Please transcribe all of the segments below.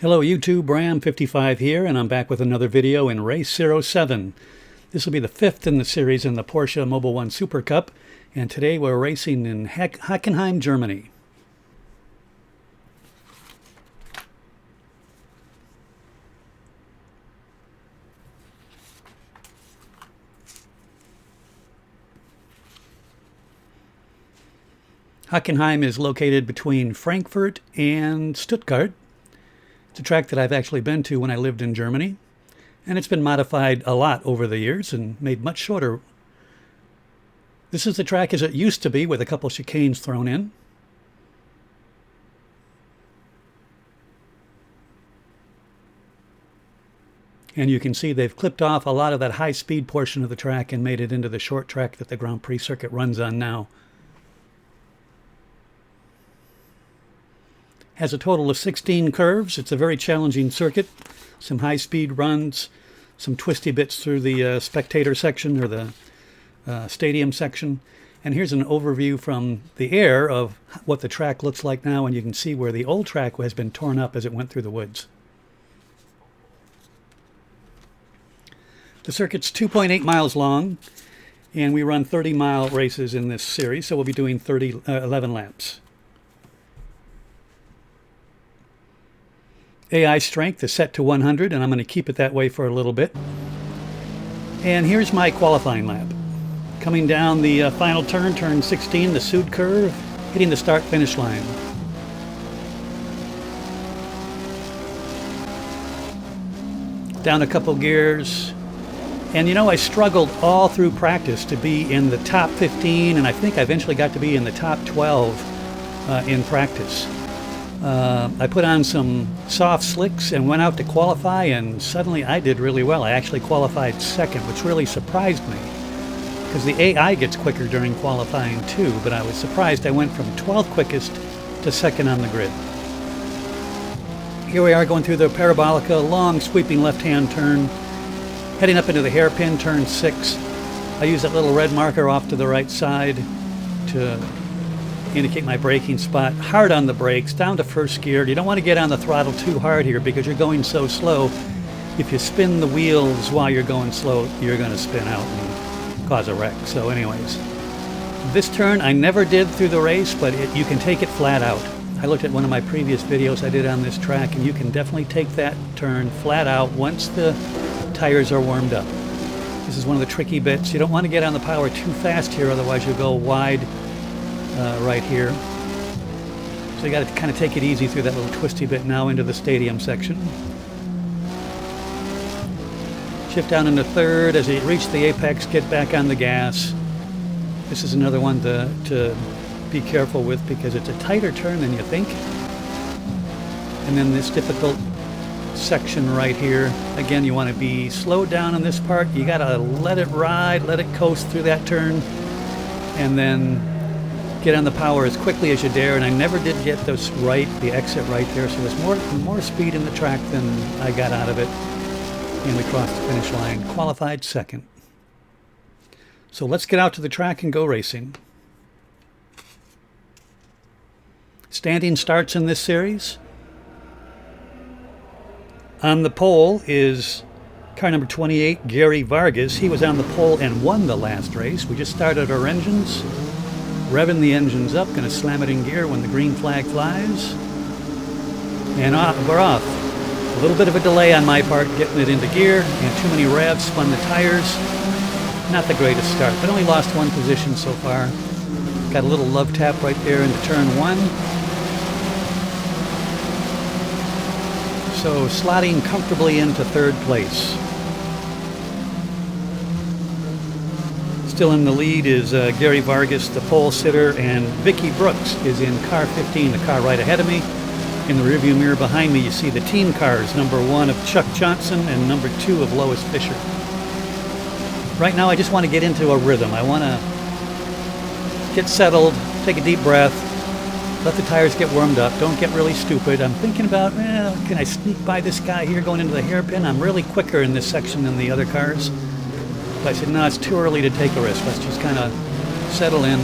Hello YouTube, Ram55 here, and I'm back with another video in Race07. This will be the fifth in the series in the Porsche Mobil 1 SuperCup, and today we're racing in Hockenheim, Germany. Hockenheim is located between Frankfurt and Stuttgart. It's a track that I've actually been to when I lived in Germany, and it's been modified a lot over the years and made much shorter. This is the track as it used to be, with a couple chicanes thrown in. And you can see they've clipped off a lot of that high-speed portion of the track and made it into the short track that the Grand Prix circuit runs on now. Has a total of 16 curves. It's a very challenging circuit. Some high-speed runs, some twisty bits through the spectator section or the stadium section. And here's an overview from the air of what the track looks like now, and you can see where the old track has been torn up as it went through the woods. The circuit's 2.8 miles long, and we run 30-mile races in this series, so we'll be doing 11 laps. AI strength is set to 100, and I'm going to keep it that way for a little bit. And here's my qualifying lap. Coming down the final turn, turn 16, the Sud curve, hitting the start-finish line. Down a couple gears. And you know, I struggled all through practice to be in the top 15, and I think I eventually got to be in the top 12 in practice. I put on some soft slicks and went out to qualify, and suddenly I did really well. I actually qualified second, which really surprised me, because the AI gets quicker during qualifying too, but I was surprised I went from 12th quickest to second on the grid. Here we are going through the Parabolica, long sweeping left-hand turn, heading up into the hairpin, turn 6. I use that little red marker off to the right side to indicate my braking spot. Hard on the brakes, down to first gear. You don't want to get on the throttle too hard here because you're going so slow. If you spin the wheels while you're going slow, you're going to spin out and cause a wreck. So anyways, this turn I never did through the race, but you can take it flat out. I looked at one of my previous videos I did on this track, and you can definitely take that turn flat out once the tires are warmed up. This is one of the tricky bits. You don't want to get on the power too fast here, otherwise you'll go wide right here. So you got to kind of take it easy through that little twisty bit now into the stadium section. Shift down into third. As you reach the apex, get back on the gas. This is another one to be careful with because it's a tighter turn than you think. And then this difficult section right here. Again, you want to be slowed down on this part. You got to let it ride, let it coast through that turn, and then get on the power as quickly as you dare. And I never did get this right, the exit right there, so there's more speed in the track than I got out of it. And we crossed the finish line, qualified second. So let's get out to the track and go racing. Standing starts in this series. On the pole is car number 28, Gary Vargas. He was on the pole and won the last race. We just started our engines, revving the engines up, going to slam it in gear when the green flag flies. And we're off. A little bit of a delay on my part getting it into gear, and too many revs, spun the tires. Not the greatest start, but only lost one position so far. Got a little love tap right there into turn 1. So slotting comfortably into third place. Still in the lead is Gary Vargas, the pole sitter, and Vicky Brooks is in car 15, the car right ahead of me. In the rearview mirror behind me, you see the team cars, number 1 of Chuck Johnson and number 2 of Lois Fisher. Right now, I just want to get into a rhythm. I want to get settled, take a deep breath, let the tires get warmed up, don't get really stupid. I'm thinking about, can I sneak by this guy here going into the hairpin? I'm really quicker in this section than the other cars. But I said, no, it's too early to take a risk. Let's just kind of settle in.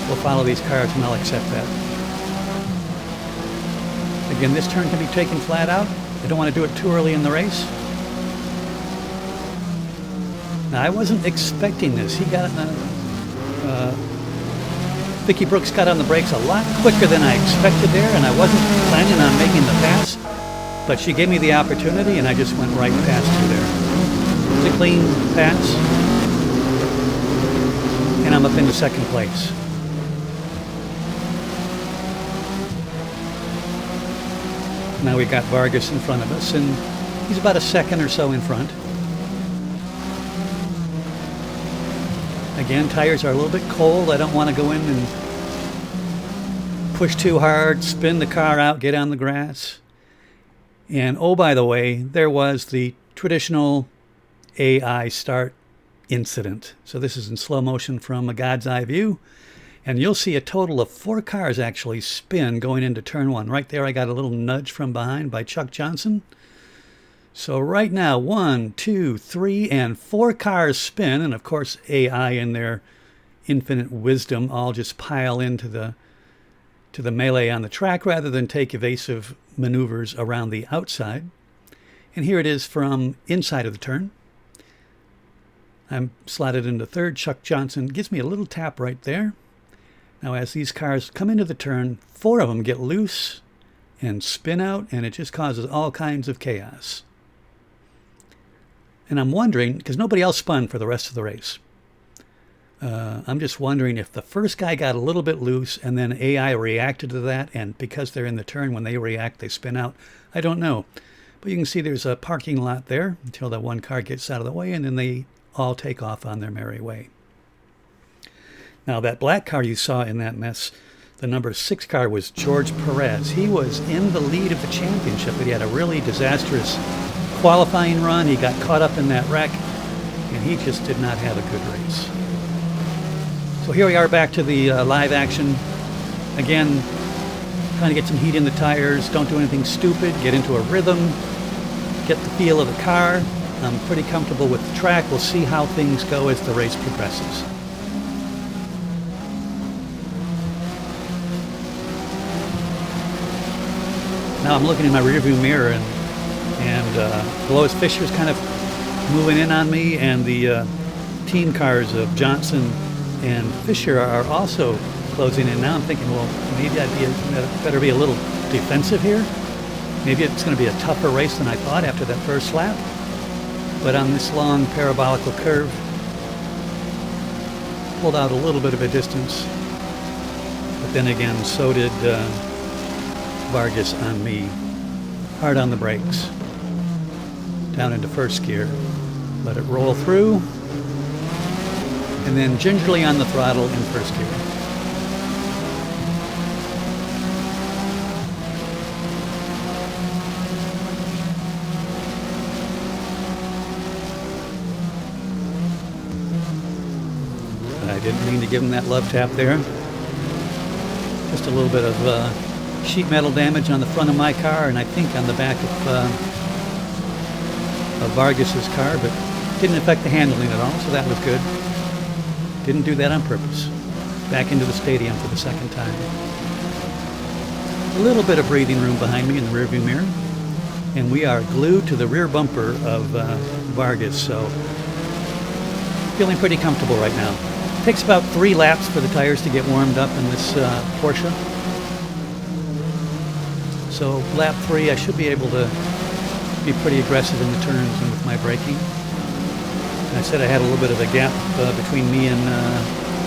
We'll follow these cars and I'll accept that. Again, this turn can be taken flat out. I don't want to do it too early in the race. Now, I wasn't expecting this. He got Vicky Brooks got on the brakes a lot quicker than I expected there, and I wasn't planning on making the pass, but she gave me the opportunity, and I just went right past her there. It's a clean pass, and I'm up into second place. Now we got Vargas in front of us, and he's about a second or so in front. Again, tires are a little bit cold. I don't want to go in and push too hard, spin the car out, get on the grass. And oh, by the way, there was the traditional AI start incident. So this is in slow motion from a God's eye view. And you'll see a total of 4 cars actually spin going into turn 1. Right there, I got a little nudge from behind by Chuck Johnson. So right now, 1, 2, 3, and 4 cars spin, and of course AI in their infinite wisdom all just pile into the melee on the track rather than take evasive maneuvers around the outside. And here it is from inside of the turn. I'm slotted into third. Chuck Johnson gives me a little tap right there. Now as these cars come into the turn, 4 of them get loose and spin out, and it just causes all kinds of chaos. And I'm wondering, because nobody else spun for the rest of the race, I'm just wondering if the first guy got a little bit loose and then AI reacted to that, and because they're in the turn, when they react, they spin out. I don't know. But you can see there's a parking lot there until that one car gets out of the way, and then they all take off on their merry way. Now, that black car you saw in that mess, the number 6 car, was George Perez. He was in the lead of the championship, but he had a really disastrous qualifying run. He got caught up in that wreck, and he just did not have a good race. So here we are back to the live action. Again, trying to get some heat in the tires. Don't do anything stupid. Get into a rhythm. Get the feel of the car. I'm pretty comfortable with the track. We'll see how things go as the race progresses. Now I'm looking in my rearview mirror, and Lois Fisher's kind of moving in on me, and the team cars of Johnson and Fisher are also closing in. Now I'm thinking, well, maybe I'd better be a little defensive here. Maybe it's going to be a tougher race than I thought after that first lap. But on this long parabolical curve, pulled out a little bit of a distance. But then again, so did Vargas on me. Hard on the brakes. Down into first gear. Let it roll through. And then gingerly on the throttle in first gear. I didn't mean to give him that love tap there. Just a little bit of sheet metal damage on the front of my car, and I think on the back of Vargas's car, but didn't affect the handling at all, so that was good. Didn't do that on purpose. Back into the stadium for the second time. A little bit of breathing room behind me in the rearview mirror, and we are glued to the rear bumper of Vargas, so feeling pretty comfortable right now. Takes about 3 laps for the tires to get warmed up in this Porsche. So lap 3, I should be able to be pretty aggressive in the turns and with my braking. And I said I had a little bit of a gap between me and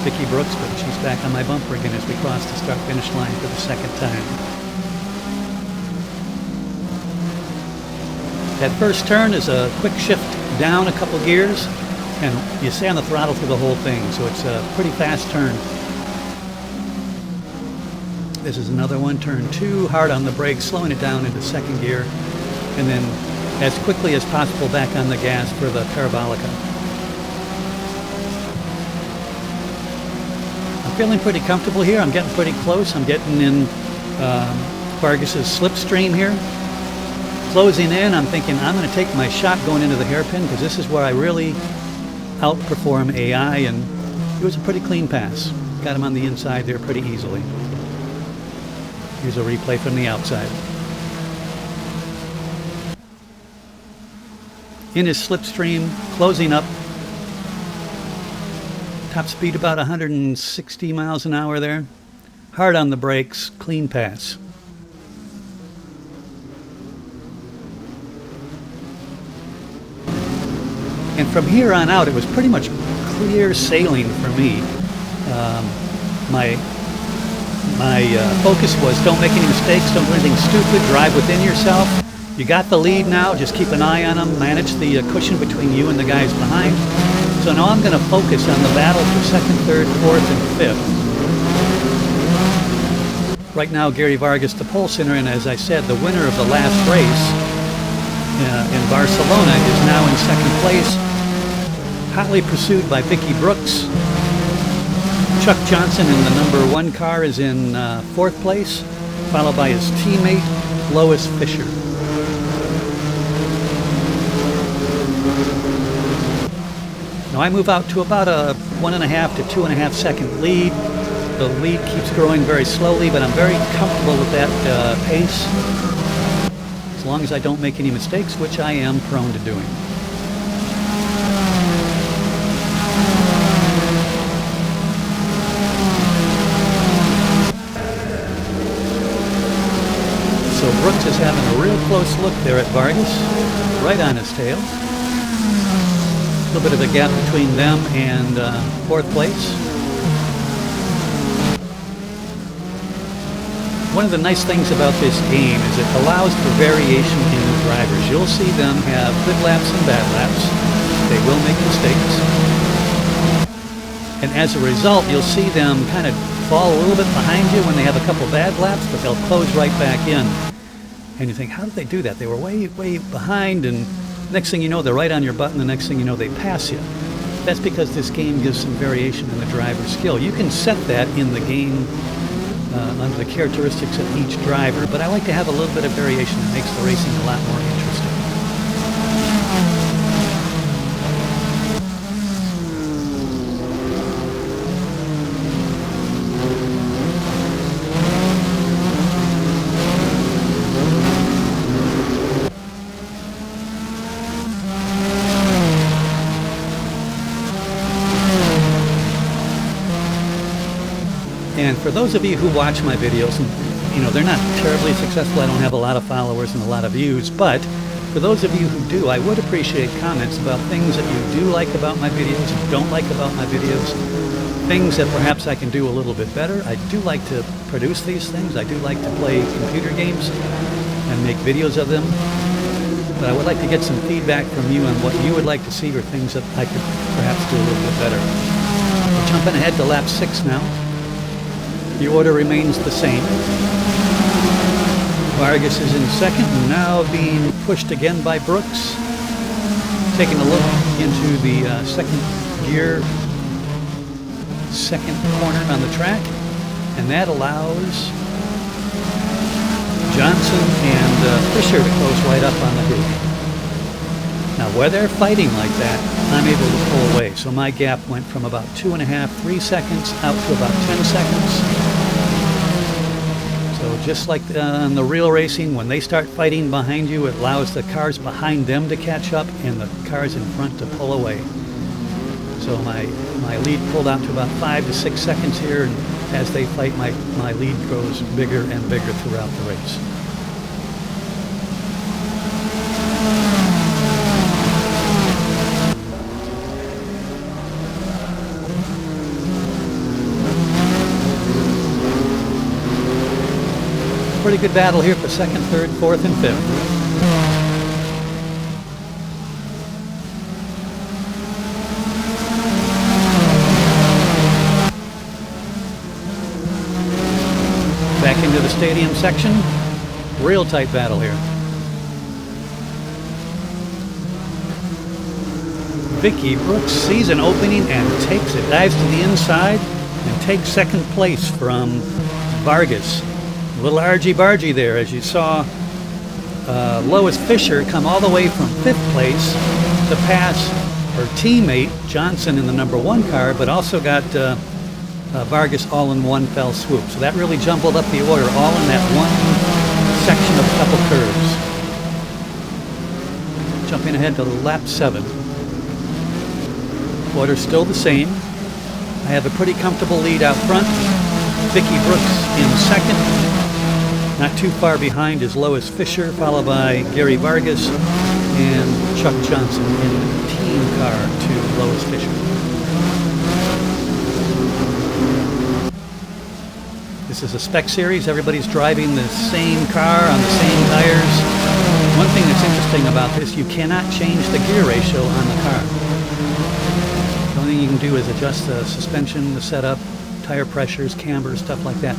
Vicky Brooks, but she's back on my bumper again as we cross the start-finish line for the second time. That first turn is a quick shift down a couple gears, and you stay on the throttle through the whole thing, so it's a pretty fast turn. This is another one, turn 2, hard on the brakes, slowing it down into second gear, and then as quickly as possible back on the gas for the parabolica. I'm feeling pretty comfortable here. I'm getting pretty close. I'm getting in Vargas's slipstream here. Closing in, I'm thinking I'm going to take my shot going into the hairpin, because this is where I really outperform AI, and it was a pretty clean pass. Got him on the inside there pretty easily. Here's a replay from the outside. in his slipstream, closing up. Top speed about 160 miles an hour there. Hard on the brakes, clean pass. And from here on out, it was pretty much clear sailing for me. My focus was don't make any mistakes, don't do anything stupid, drive within yourself. You got the lead now, just keep an eye on them, manage the cushion between you and the guys behind. So now I'm going to focus on the battle for second, third, fourth, and fifth. Right now, Gary Vargas, the pole sitter, and as I said, the winner of the last race in Barcelona is now in second place, hotly pursued by Vicky Brooks. Chuck Johnson in the number 1 car is in fourth place, followed by his teammate, Lois Fisher. Now I move out to about a 1.5 to 2.5 second lead. The lead keeps growing very slowly, but I'm very comfortable with that pace, as long as I don't make any mistakes, which I am prone to doing. So Brooks is having a real close look there at Vargas, right on his tail. A little bit of a gap between them and fourth place. One of the nice things about this game is it allows for variation in the drivers. You'll see them have good laps and bad laps. They will make mistakes. And as a result, you'll see them kind of fall a little bit behind you when they have a couple bad laps, but they'll close right back in. And you think, how did they do that? They were way, way behind, and next thing you know, they're right on your butt, and the next thing you know, they pass you. That's because this game gives some variation in the driver's skill. You can set that in the game under the characteristics of each driver, but I like to have a little bit of variation that makes the racing a lot more interesting. And for those of you who watch my videos, and you know, they're not terribly successful, I don't have a lot of followers and a lot of views, but for those of you who do, I would appreciate comments about things that you do like about my videos and don't like about my videos, things that perhaps I can do a little bit better. I do like to produce these things. I do like to play computer games and make videos of them, but I would like to get some feedback from you on what you would like to see or things that I could perhaps do a little bit better. We're jumping ahead to lap 6 now. The order remains the same. Vargas is in second and now being pushed again by Brooks. Taking a look into the second gear, second corner on the track, and that allows Johnson and Fisher to close right up on the group. Now where they're fighting like that, I'm able to pull away. So my gap went from about 2.5, 3 seconds out to about 10 seconds. So just like in the real racing, when they start fighting behind you, it allows the cars behind them to catch up and the cars in front to pull away. So my lead pulled out to about 5 to 6 seconds here, and as they fight, my lead grows bigger and bigger throughout the race. Pretty good battle here for second, third, fourth, and fifth. Back into the stadium section. Real tight battle here. Vicky Brooks sees an opening and takes it. Dives to the inside and takes second place from Vargas. A little argy-bargy there, as you saw Lois Fisher come all the way from 5th place to pass her teammate Johnson in the number 1 car, but also got Vargas all in one fell swoop. So that really jumbled up the order, all in that one section of a couple curves. Jumping ahead to lap 7. Order's still the same. I have a pretty comfortable lead out front. Vicky Brooks in second. Not too far behind is Lois Fisher, followed by Gary Vargas and Chuck Johnson in the team car to Lois Fisher. This is a spec series. Everybody's driving the same car on the same tires. One thing that's interesting about this, you cannot change the gear ratio on the car. The only thing you can do is adjust the suspension, the setup, tire pressures, camber, stuff like that.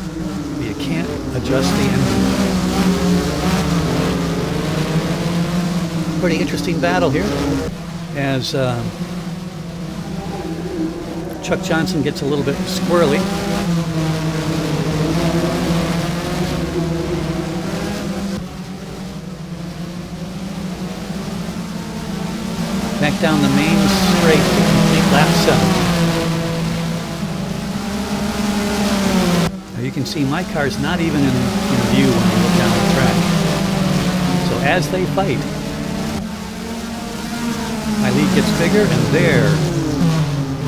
But you can't adjust the engine. Pretty interesting battle here as Chuck Johnson gets a little bit squirrely. Back down the main straight to complete lap 7. Now you can see my car's not even in view when you look down the track. So as they fight, my lead gets bigger, and there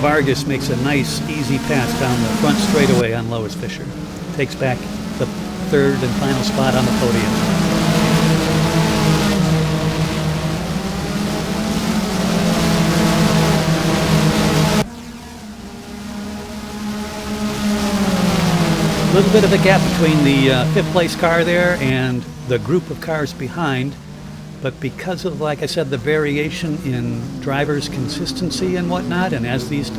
Vargas makes a nice, easy pass down the front straightaway on Lois Fisher. Takes back the third and final spot on the podium. A little bit of a gap between the fifth place car there and the group of cars behind, but because of, like I said, the variation in drivers' consistency and whatnot, and as these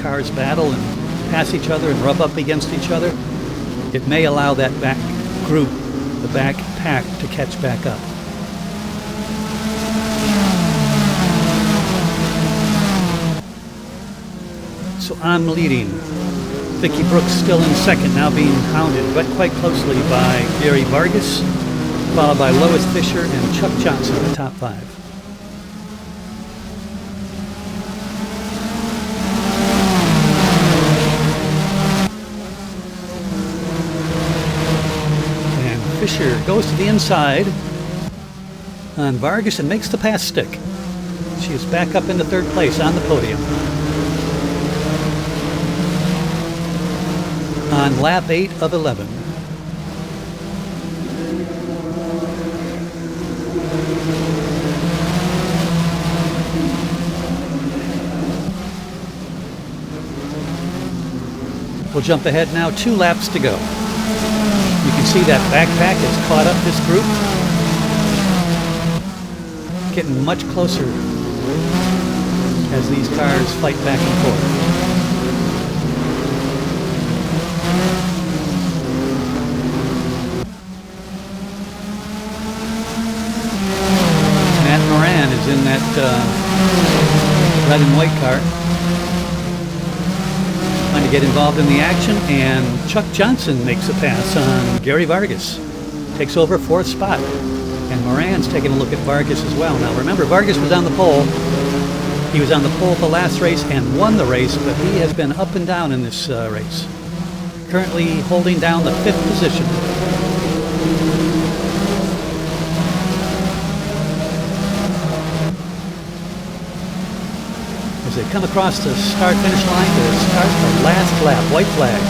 cars battle and pass each other and rub up against each other, it may allow that back group, the back pack, to catch back up. So I'm leading. Vicky Brooks still in second, now being hounded but quite closely by Gary Vargas, followed by Lois Fisher and Chuck Johnson in the top 5. And Fisher goes to the inside on Vargas and makes the pass stick. She is back up into third place on the podium. On lap 8 of 11. We'll jump ahead now, 2 laps to go. You can see that backpack has caught up this group. Getting much closer as these cars fight back and forth. Is in that red and white car, trying to get involved in the action, and Chuck Johnson makes a pass on Gary Vargas, takes over 4th spot, and Moran's taking a look at Vargas as well. Now remember, Vargas was on the pole. He was on the pole the last race and won the race, but he has been up and down in this race, currently holding down the 5th position. They come across the start-finish line to start the last lap. White flag.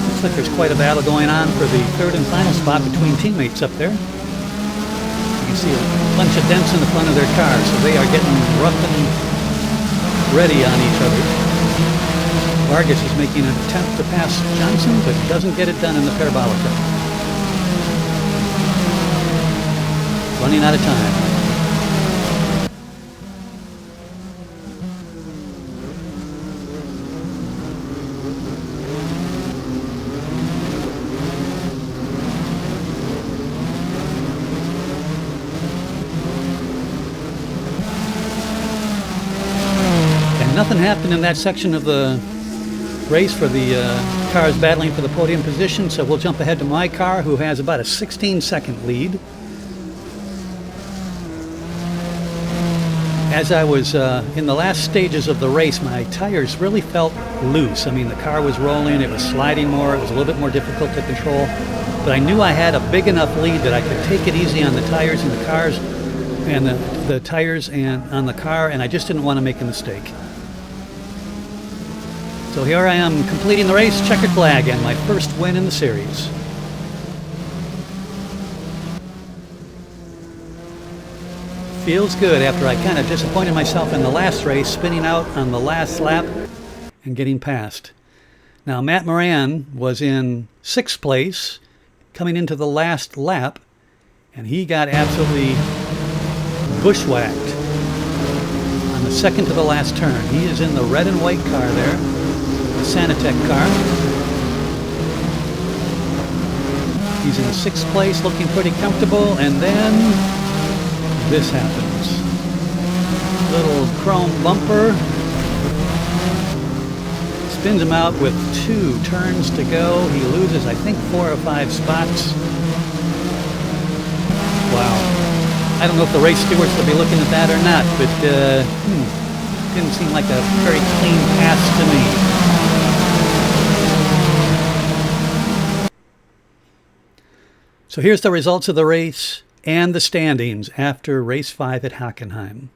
Looks like there's quite a battle going on for the third and final spot between teammates up there. You can see a bunch of dents in the front of their car, so they are getting rough and ready on each other. Vargas is making an attempt to pass Johnson, but doesn't get it done in the parabolica. Running out of time. Nothing happened in that section of the race for the cars battling for the podium position, so we'll jump ahead to my car, who has about a 16-second lead. As I was in the last stages of the race, my tires really felt loose. I mean, the car was rolling, it was sliding more, it was a little bit more difficult to control. But I knew I had a big enough lead that I could take it easy on the tires and the cars, and the tires and on the car, and I just didn't want to make a mistake. So here I am completing the race, checkered flag, and my first win in the series. Feels good after I kind of disappointed myself in the last race, spinning out on the last lap and getting past. Now, Matt Moran was in 6th place coming into the last lap, and he got absolutely bushwhacked on the second to the last turn. He is in the red and white car there, the Sanatec car. He's in 6th place, looking pretty comfortable, and then this happens. Little chrome bumper. Spins him out with 2 turns to go. He loses, I think, 4 or 5 spots. Wow. I don't know if the race stewards will be looking at that or not, but didn't seem like a very clean pass to me. So here's the results of the race and the standings after race 5 at Hockenheim.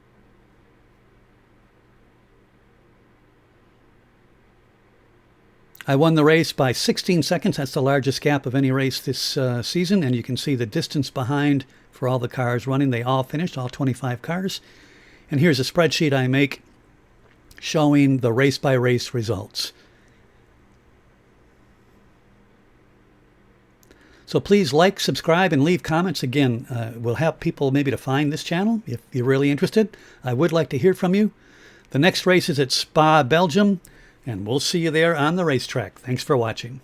I won the race by 16 seconds. That's the largest gap of any race this season, and you can see the distance behind for all the cars running. They all finished, all 25 cars. And here's a spreadsheet I make showing the race-by-race results. So please like, subscribe, and leave comments. Again, will help people maybe to find this channel if you're really interested. I would like to hear from you. The next race is at Spa, Belgium, and we'll see you there on the racetrack. Thanks for watching.